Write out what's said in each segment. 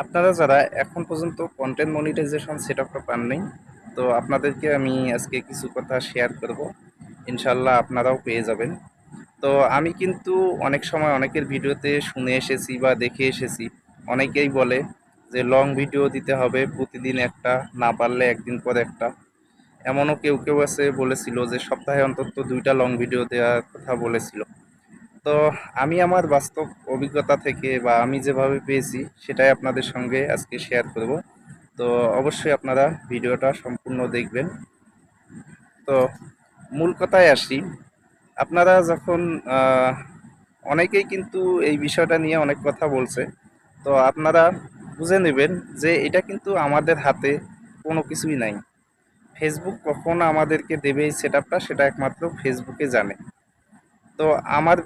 আপনারা যারা এখন পর্যন্ত কন্টেন্ট মনিটাইজেশন সেটআপটা পাননি, তো আপনাদেরকে আমি আজকে কিছু কথা শেয়ার করব। ইনশাল্লাহ আপনারাও পেয়ে যাবেন। তো আমি কিন্তু অনেক সময় অনেকের ভিডিওতে শুনে এসেছি বা দেখে এসেছি, অনেকেই বলে যে লং ভিডিও দিতে হবে প্রতিদিন একটা, না পারলে একদিন পর একটা। এমনও কেউ কেউ আছে বলেছিল যে সপ্তাহে অন্তত 2টা লং ভিডিও দেওয়ার কথা বলেছিল। তো আমি আমার বাস্তব অভিজ্ঞতা থেকে বা আমি যেভাবে পেয়েছি সেটাই আপনাদের সঙ্গে আজকে শেয়ার করব। তো অবশ্যই আপনারা ভিডিওটা সম্পূর্ণ দেখবেন। তো মূল কথায় আসি। আপনারা যখন আহ, অনেকেই কিন্তু এই বিষয়টা নিয়ে অনেক কথা বলছে, তো আপনারা বুঝে নেবেন যে এটা কিন্তু আমাদের হাতে কোনো কিছুই নাই। ফেসবুক কখন আমাদেরকে দেবে এই সেটআপটা, সেটা একমাত্র ফেসবুকে জানে। তো আমার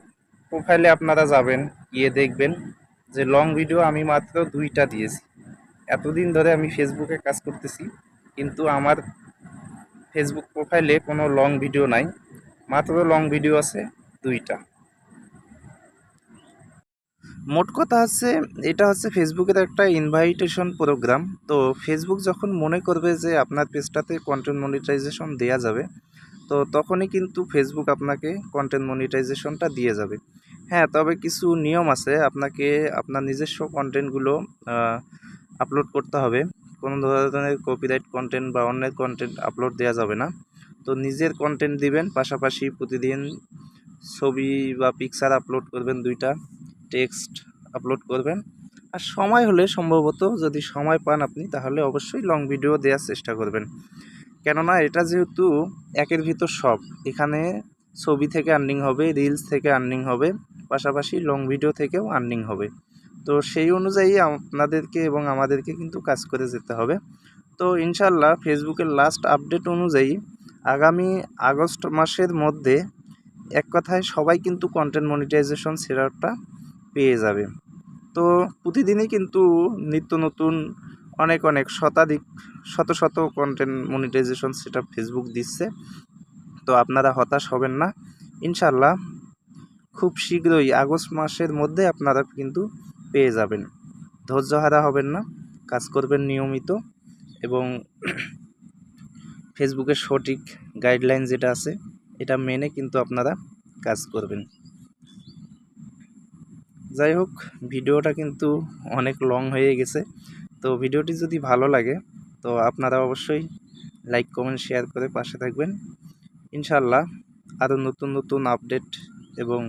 প্রোফাইলে আপনারা যাবেন, গিয়ে দেখবেন যে লং ভিডিও আমি মাত্র 2টা দিয়েছি। এতদিন ধরে আমি ফেসবুকে কাজ করতেছি, কিন্তু আমার ফেসবুক প্রোফাইলে কোনো লং ভিডিও নাই, মাত্র লং ভিডিও আছে 2টা। মোট কথা হচ্ছে, এটা হচ্ছে ফেসবুকের একটা ইনভাইটেশন প্রোগ্রাম। তো ফেসবুক যখন মনে করবে যে আপনার পেজটাতে কন্টেন্ট মনিটাইজেশন দেওয়া যাবে, তো তখনই কিন্তু ফেসবুক আপনাকে কন্টেন্ট মনিটাইজেশনটা দিয়ে যাবে। হ্যাঁ, তবে কিছু নিয়ম আছে। আপনাকে আপনার নিজস্ব কন্টেন্টগুলো আপলোড করতে হবে। কোনো ধরনের কপিরাইট কন্টেন্ট বা অন্যের কন্টেন্ট আপলোড দেওয়া যাবে না। তো নিজের কন্টেন্ট দিবেন, পাশাপাশি প্রতিদিন ছবি বা পিকচার আপলোড করবেন, 2টা টেক্সট আপলোড করবেন। আর সময় হলে, সম্ভবত যদি সময় পান আপনি, তাহলে অবশ্যই লং ভিডিও দেওয়ার চেষ্টা করবেন। কেননা এটা যেহেতু একের ভিতর সব, এখানে ছবি থেকে আর্নিং হবে, রিলস থেকে আর্নিং হবে, পাশাপাশি লং ভিডিও থেকেও আর্নিং হবে। তো সেই অনুযায়ী আপনাদেরকে এবং আমাদেরকে কিন্তু কাজ করে যেতে হবে। তো ইনশাল্লাহ ফেসবুকের লাস্ট আপডেট অনুযায়ী আগামী আগস্ট মাসের মধ্যে এক কথায় সবাই কিন্তু কন্টেন্ট মনিটাইজেশন সেটআপটা পেয়ে যাবে। তো প্রতিদিনই কিন্তু নিত্য নতুন অনেক অনেক শত শত কন্টেন্ট মনিটাইজেশন সেটআপ ফেসবুক দিচ্ছে। তো আপনারা হতাশ হবেন না। ইনশাল্লাহ খুব শীঘ্রই আগস্ট মাসের মধ্যে আপনারা কিন্তু পেয়ে যাবেন। ধৈর্যহারা হবেন না, কাজ করবেন নিয়মিত, এবং ফেসবুকের সঠিক গাইডলাইন যেটা আছে এটা মেনে কিন্তু আপনারা কাজ করবেন। যাই হোক, ভিডিওটা কিন্তু অনেক লং হয়ে গেছে। তো ভিডিওটি যদি ভালো লাগে, তো আপনারা অবশ্যই লাইক কমেন্ট শেয়ার করে পাশে থাকবেন। ইনশাল্লাহ আরও নতুন নতুন আপডেট এবং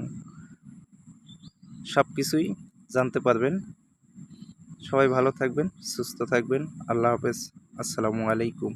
সব কিছুই জানতে পারবেন। সবাই ভালো থাকবেন, সুস্থ থাকবেন। আল্লাহ হাফেজ। আসসালামু আলাইকুম।